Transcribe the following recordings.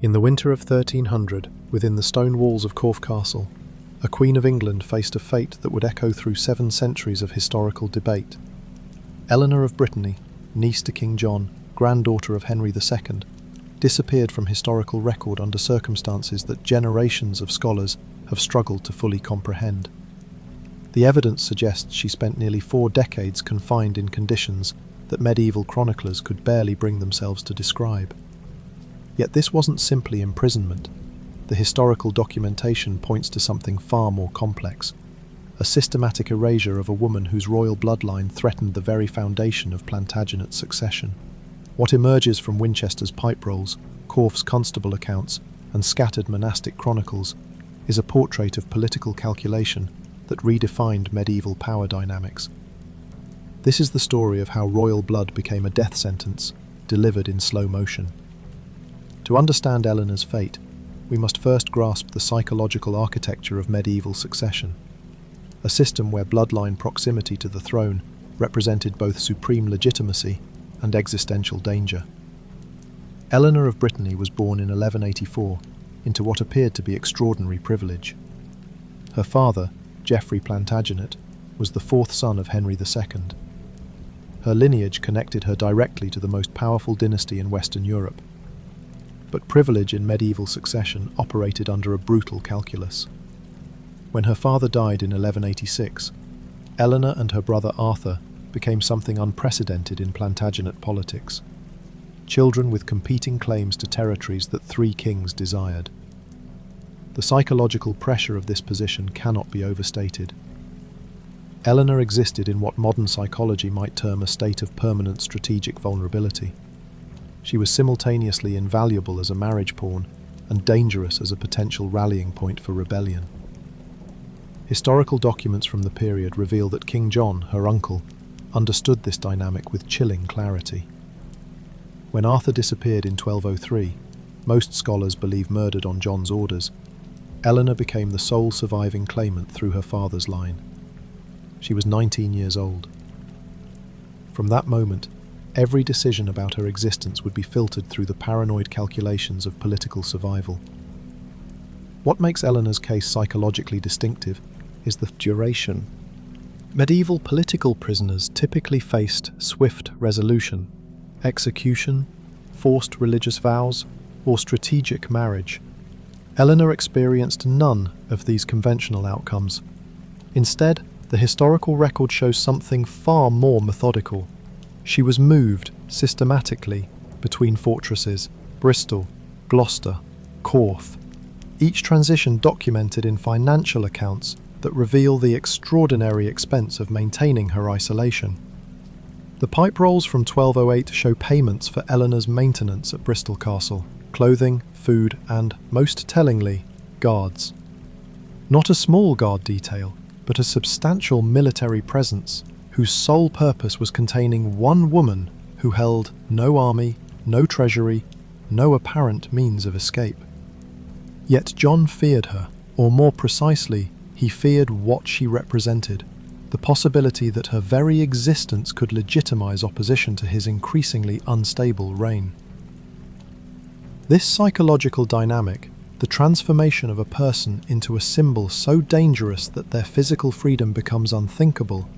In the winter of 1300, within the stone walls of Corfe Castle, a Queen of England faced a fate that would echo through 7 centuries of historical debate. Eleanor of Brittany, niece to King John, granddaughter of Henry II, disappeared from historical record under circumstances that generations of scholars have struggled to fully comprehend. The evidence suggests she spent nearly 4 decades confined in conditions that medieval chroniclers could barely bring themselves to describe. Yet this wasn't simply imprisonment. The historical documentation points to something far more complex, a systematic erasure of a woman whose royal bloodline threatened the very foundation of Plantagenet succession. What emerges from Winchester's pipe rolls, Corfe's constable accounts, and scattered monastic chronicles is a portrait of political calculation that redefined medieval power dynamics. This is the story of how royal blood became a death sentence, delivered in slow motion. To understand Eleanor's fate, we must first grasp the psychological architecture of medieval succession, a system where bloodline proximity to the throne represented both supreme legitimacy and existential danger. Eleanor of Brittany was born in 1184 into what appeared to be extraordinary privilege. Her father, Geoffrey Plantagenet, was the 4th son of Henry II. Her lineage connected her directly to the most powerful dynasty in Western Europe. But privilege in medieval succession operated under a brutal calculus. When her father died in 1186, Eleanor and her brother Arthur became something unprecedented in Plantagenet politics, children with competing claims to territories that 3 kings desired. The psychological pressure of this position cannot be overstated. Eleanor existed in what modern psychology might term a state of permanent strategic vulnerability. She was simultaneously invaluable as a marriage pawn and dangerous as a potential rallying point for rebellion. Historical documents from the period reveal that King John, her uncle, understood this dynamic with chilling clarity. When Arthur disappeared in 1203, most scholars believe murdered on John's orders, Eleanor became the sole surviving claimant through her father's line. She was 19 years old. From that moment, every decision about her existence would be filtered through the paranoid calculations of political survival. What makes Eleanor's case psychologically distinctive is the duration. Medieval political prisoners typically faced swift resolution, execution, forced religious vows, or strategic marriage. Eleanor experienced none of these conventional outcomes. Instead, the historical record shows something far more methodical. She was moved systematically between fortresses, Bristol, Gloucester, Corfe, each transition documented in financial accounts that reveal the extraordinary expense of maintaining her isolation. The pipe rolls from 1208 show payments for Eleanor's maintenance at Bristol Castle, clothing, food, and, most tellingly, guards. Not a small guard detail, but a substantial military presence whose sole purpose was containing one woman who held no army, no treasury, no apparent means of escape. Yet John feared her, or more precisely, he feared what she represented, the possibility that her very existence could legitimize opposition to his increasingly unstable reign. This psychological dynamic, the transformation of a person into a symbol so dangerous that their physical freedom becomes unthinkable,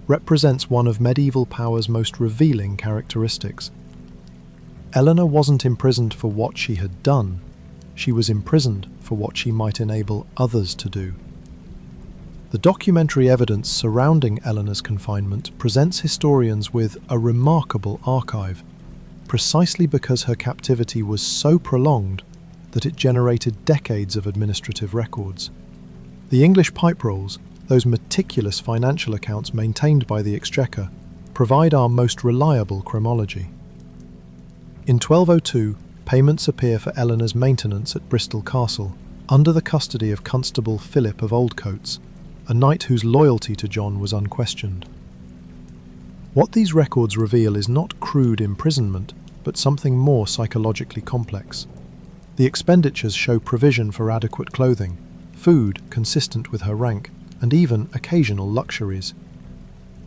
represents one of medieval power's most revealing characteristics. Eleanor wasn't imprisoned for what she had done, she was imprisoned for what she might enable others to do. The documentary evidence surrounding Eleanor's confinement presents historians with a remarkable archive, precisely because her captivity was so prolonged that it generated decades of administrative records. The English pipe rolls, those meticulous financial accounts maintained by the Exchequer, provide our most reliable chronology. In 1202, payments appear for Eleanor's maintenance at Bristol Castle, under the custody of Constable Philip of Oldcoats, a knight whose loyalty to John was unquestioned. What these records reveal is not crude imprisonment, but something more psychologically complex. The expenditures show provision for adequate clothing, food consistent with her rank, and even occasional luxuries.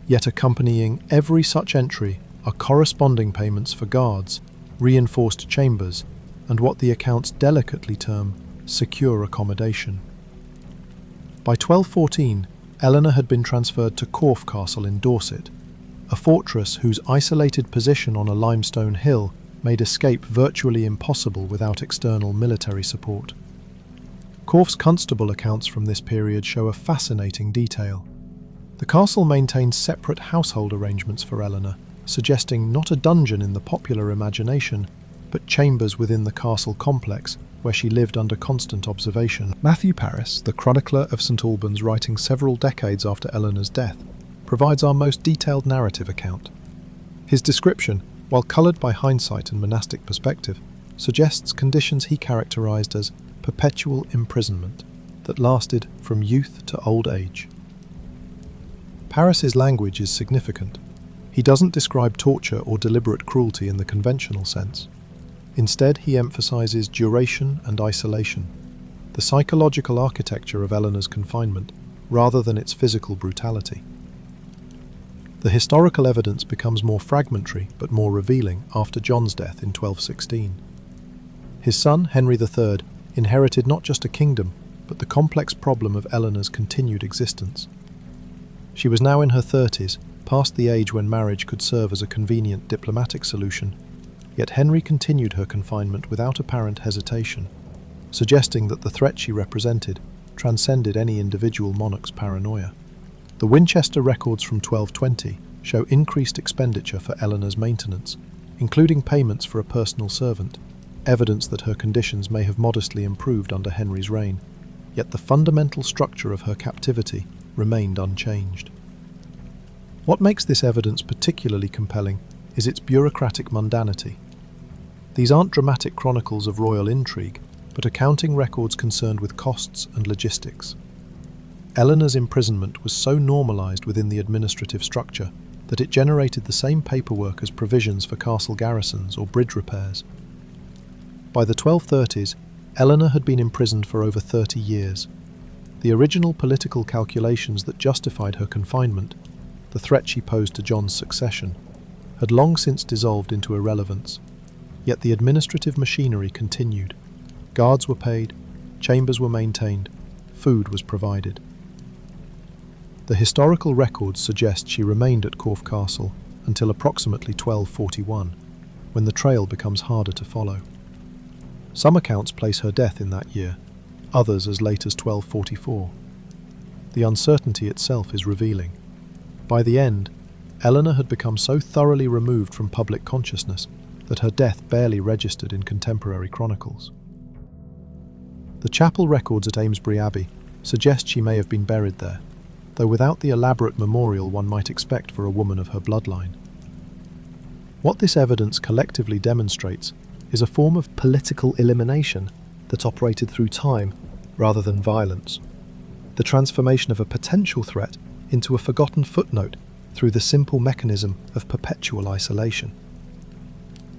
Yet accompanying every such entry are corresponding payments for guards, reinforced chambers, and what the accounts delicately term secure accommodation. By 1214, Eleanor had been transferred to Corfe Castle in Dorset, a fortress whose isolated position on a limestone hill made escape virtually impossible without external military support. Corfe's constable accounts from this period show a fascinating detail. The castle maintained separate household arrangements for Eleanor, suggesting not a dungeon in the popular imagination, but chambers within the castle complex where she lived under constant observation. Matthew Paris, the chronicler of St Albans, writing several decades after Eleanor's death, provides our most detailed narrative account. His description, while coloured by hindsight and monastic perspective, suggests conditions he characterised as perpetual imprisonment that lasted from youth to old age. Paris's language is significant. He doesn't describe torture or deliberate cruelty in the conventional sense. Instead, he emphasises duration and isolation, the psychological architecture of Eleanor's confinement, rather than its physical brutality. The historical evidence becomes more fragmentary but more revealing after John's death in 1216. His son, Henry III, inherited not just a kingdom, but the complex problem of Eleanor's continued existence. She was now in her 30s, past the age when marriage could serve as a convenient diplomatic solution, yet Henry continued her confinement without apparent hesitation, suggesting that the threat she represented transcended any individual monarch's paranoia. The Winchester records from 1220 show increased expenditure for Eleanor's maintenance, including payments for a personal servant, evidence that her conditions may have modestly improved under Henry's reign, yet the fundamental structure of her captivity remained unchanged. What makes this evidence particularly compelling is its bureaucratic mundanity. These aren't dramatic chronicles of royal intrigue, but accounting records concerned with costs and logistics. Eleanor's imprisonment was so normalised within the administrative structure that it generated the same paperwork as provisions for castle garrisons or bridge repairs. By the 1230s, Eleanor had been imprisoned for over 30 years. The original political calculations that justified her confinement, the threat she posed to John's succession, had long since dissolved into irrelevance. Yet the administrative machinery continued. Guards were paid, chambers were maintained, food was provided. The historical records suggest she remained at Corfe Castle until approximately 1241, when the trail becomes harder to follow. Some accounts place her death in that year, others as late as 1244. The uncertainty itself is revealing. By the end, Eleanor had become so thoroughly removed from public consciousness that her death barely registered in contemporary chronicles. The chapel records at Amesbury Abbey suggest she may have been buried there, though without the elaborate memorial one might expect for a woman of her bloodline. What this evidence collectively demonstrates is a form of political elimination that operated through time rather than violence, the transformation of a potential threat into a forgotten footnote through the simple mechanism of perpetual isolation.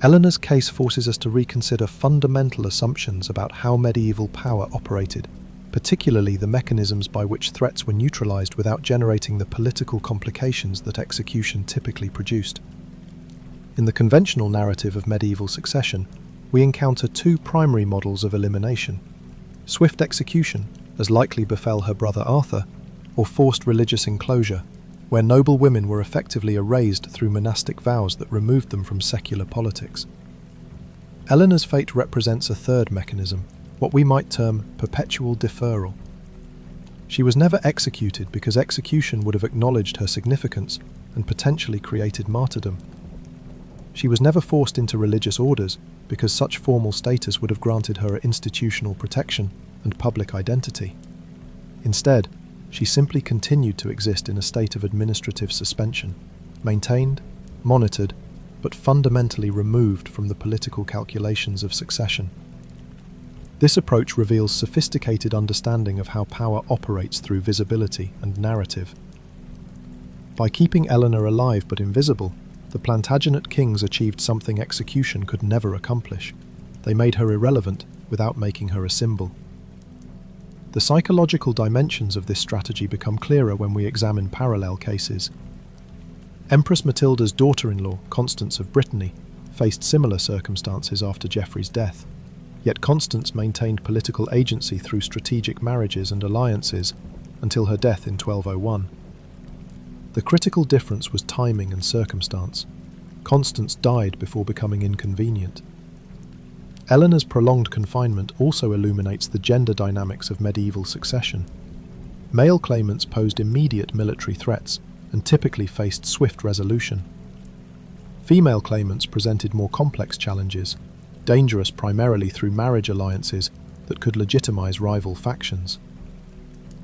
Eleanor's case forces us to reconsider fundamental assumptions about how medieval power operated, particularly the mechanisms by which threats were neutralized without generating the political complications that execution typically produced. In the conventional narrative of medieval succession, we encounter two primary models of elimination: swift execution, as likely befell her brother Arthur, or forced religious enclosure, where noble women were effectively erased through monastic vows that removed them from secular politics. Eleanor's fate represents a third mechanism, what we might term perpetual deferral. She was never executed because execution would have acknowledged her significance and potentially created martyrdom. She was never forced into religious orders because such formal status would have granted her institutional protection and public identity. Instead, she simply continued to exist in a state of administrative suspension, maintained, monitored, but fundamentally removed from the political calculations of succession. This approach reveals sophisticated understanding of how power operates through visibility and narrative. By keeping Eleanor alive but invisible, the Plantagenet kings achieved something execution could never accomplish. They made her irrelevant without making her a symbol. The psychological dimensions of this strategy become clearer when we examine parallel cases. Empress Matilda's daughter-in-law, Constance of Brittany, faced similar circumstances after Geoffrey's death. Yet Constance maintained political agency through strategic marriages and alliances until her death in 1201. The critical difference was timing and circumstance. Constance died before becoming inconvenient. Eleanor's prolonged confinement also illuminates the gender dynamics of medieval succession. Male claimants posed immediate military threats and typically faced swift resolution. Female claimants presented more complex challenges, dangerous primarily through marriage alliances that could legitimize rival factions.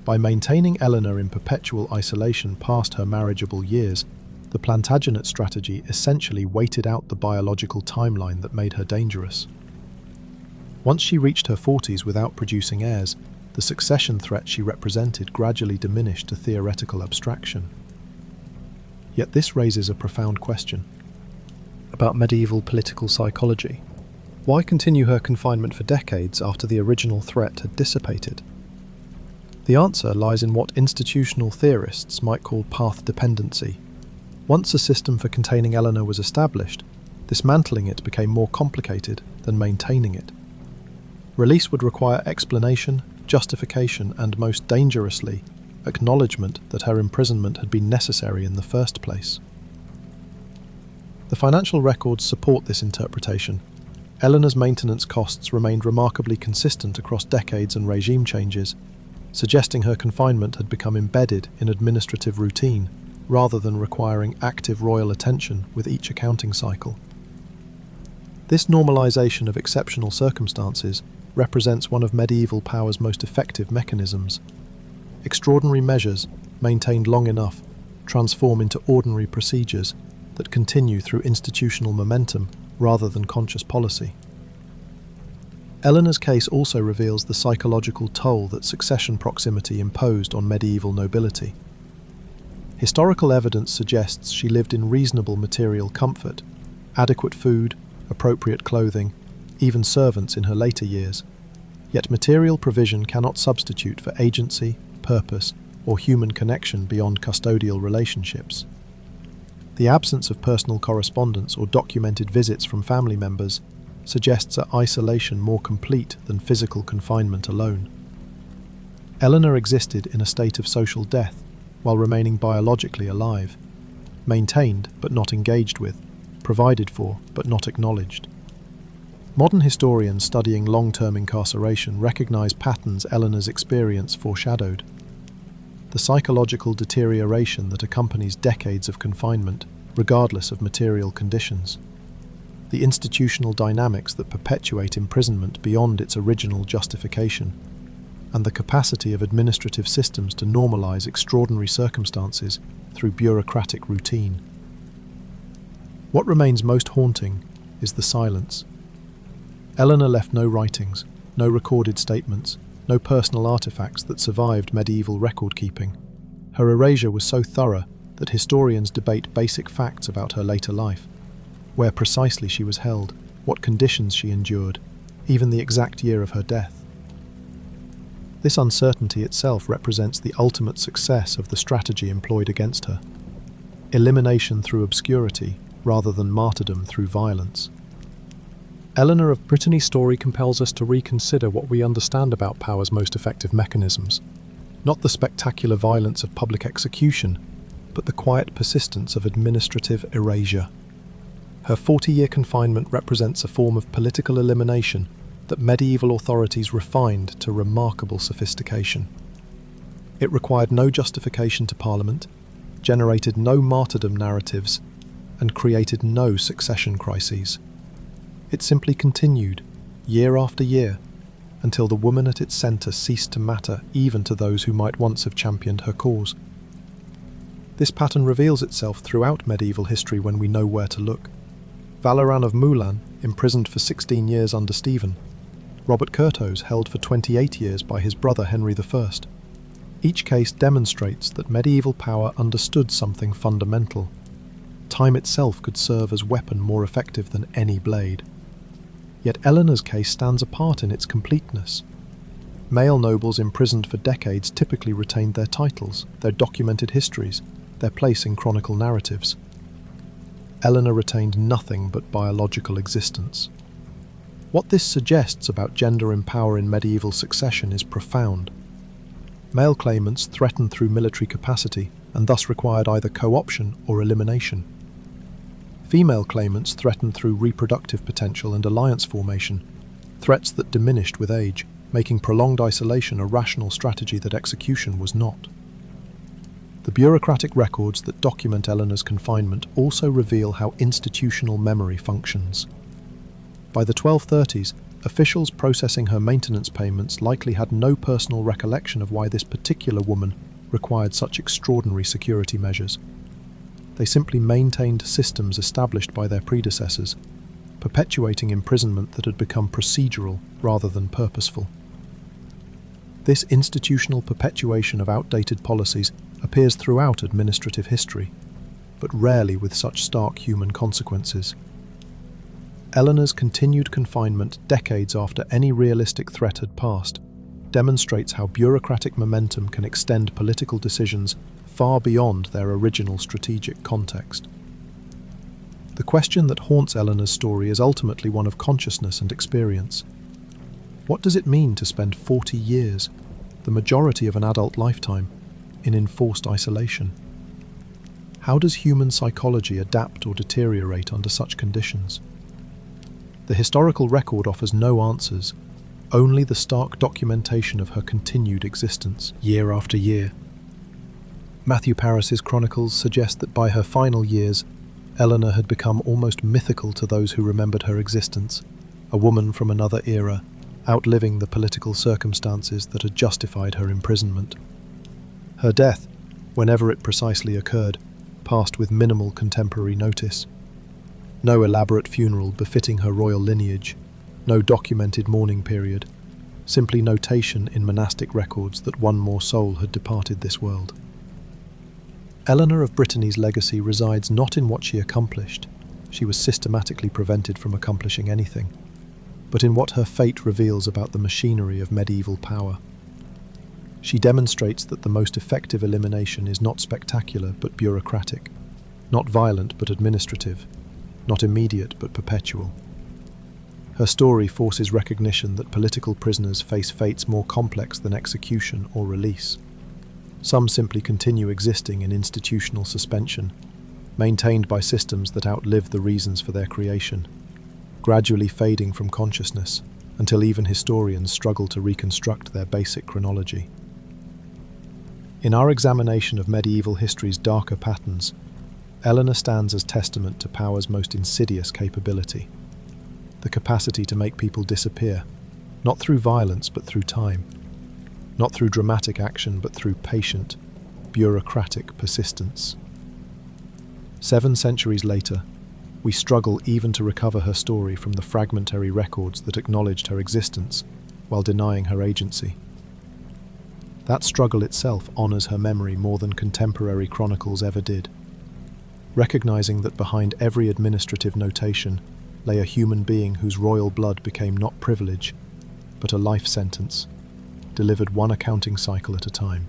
By maintaining Eleanor in perpetual isolation past her marriageable years, the Plantagenet strategy essentially waited out the biological timeline that made her dangerous. Once she reached her 40s without producing heirs, the succession threat she represented gradually diminished to theoretical abstraction. Yet this raises a profound question about medieval political psychology. Why continue her confinement for decades after the original threat had dissipated? The answer lies in what institutional theorists might call path dependency. Once a system for containing Eleanor was established, dismantling it became more complicated than maintaining it. Release would require explanation, justification, and most dangerously, acknowledgement that her imprisonment had been necessary in the first place. The financial records support this interpretation. Eleanor's maintenance costs remained remarkably consistent across decades and regime changes, suggesting her confinement had become embedded in administrative routine rather than requiring active royal attention with each accounting cycle. This normalization of exceptional circumstances represents one of medieval power's most effective mechanisms. Extraordinary measures, maintained long enough, transform into ordinary procedures that continue through institutional momentum rather than conscious policy. Eleanor's case also reveals the psychological toll that succession proximity imposed on medieval nobility. Historical evidence suggests she lived in reasonable material comfort, adequate food, appropriate clothing, even servants in her later years. Yet material provision cannot substitute for agency, purpose, or human connection beyond custodial relationships. The absence of personal correspondence or documented visits from family members suggests an isolation more complete than physical confinement alone. Eleanor existed in a state of social death while remaining biologically alive, maintained but not engaged with, provided for but not acknowledged. Modern historians studying long-term incarceration recognize patterns Eleanor's experience foreshadowed. The psychological deterioration that accompanies decades of confinement, regardless of material conditions. The institutional dynamics that perpetuate imprisonment beyond its original justification, and the capacity of administrative systems to normalize extraordinary circumstances through bureaucratic routine. What remains most haunting is the silence. Eleanor left no writings, no recorded statements, no personal artifacts that survived medieval record-keeping. Her erasure was so thorough that historians debate basic facts about her later life: where precisely she was held, what conditions she endured, even the exact year of her death. This uncertainty itself represents the ultimate success of the strategy employed against her: elimination through obscurity rather than martyrdom through violence. Eleanor of Brittany's story compels us to reconsider what we understand about power's most effective mechanisms, not the spectacular violence of public execution, but the quiet persistence of administrative erasure. Her 40-year confinement represents a form of political elimination that medieval authorities refined to remarkable sophistication. It required no justification to Parliament, generated no martyrdom narratives, and created no succession crises. It simply continued, year after year, until the woman at its centre ceased to matter even to those who might once have championed her cause. This pattern reveals itself throughout medieval history when we know where to look. Valoran of Moulan, imprisoned for 16 years under Stephen. Robert Curthose, held for 28 years by his brother Henry I. Each case demonstrates that medieval power understood something fundamental. Time itself could serve as weapon more effective than any blade. Yet Eleanor's case stands apart in its completeness. Male nobles imprisoned for decades typically retained their titles, their documented histories, their place in chronicle narratives. Eleanor retained nothing but biological existence. What this suggests about gender and power in medieval succession is profound. Male claimants threatened through military capacity and thus required either co-option or elimination. Female claimants threatened through reproductive potential and alliance formation, threats that diminished with age, making prolonged isolation a rational strategy that execution was not. The bureaucratic records that document Eleanor's confinement also reveal how institutional memory functions. By the 1230s, officials processing her maintenance payments likely had no personal recollection of why this particular woman required such extraordinary security measures. They simply maintained systems established by their predecessors, perpetuating imprisonment that had become procedural rather than purposeful. This institutional perpetuation of outdated policies appears throughout administrative history, but rarely with such stark human consequences. Eleanor's continued confinement decades after any realistic threat had passed demonstrates how bureaucratic momentum can extend political decisions far beyond their original strategic context. The question that haunts Eleanor's story is ultimately one of consciousness and experience. What does it mean to spend 40 years, the majority of an adult lifetime, in enforced isolation? How does human psychology adapt or deteriorate under such conditions? The historical record offers no answers, only the stark documentation of her continued existence, year after year. Matthew Paris's chronicles suggest that by her final years, Eleanor had become almost mythical to those who remembered her existence, a woman from another era, outliving the political circumstances that had justified her imprisonment. Her death, whenever it precisely occurred, passed with minimal contemporary notice. No elaborate funeral befitting her royal lineage, no documented mourning period, simply notation in monastic records that one more soul had departed this world. Eleanor of Brittany's legacy resides not in what she accomplished, she was systematically prevented from accomplishing anything, but in what her fate reveals about the machinery of medieval power. She demonstrates that the most effective elimination is not spectacular but bureaucratic, not violent but administrative, not immediate but perpetual. Her story forces recognition that political prisoners face fates more complex than execution or release. Some simply continue existing in institutional suspension, maintained by systems that outlive the reasons for their creation, gradually fading from consciousness until even historians struggle to reconstruct their basic chronology. In our examination of medieval history's darker patterns, Eleanor stands as testament to power's most insidious capability, the capacity to make people disappear, not through violence but through time, not through dramatic action but through patient, bureaucratic persistence. 7 centuries later, we struggle even to recover her story from the fragmentary records that acknowledged her existence while denying her agency. That struggle itself honors her memory more than contemporary chronicles ever did, recognizing that behind every administrative notation lay a human being whose royal blood became not privilege, but a life sentence, delivered one accounting cycle at a time.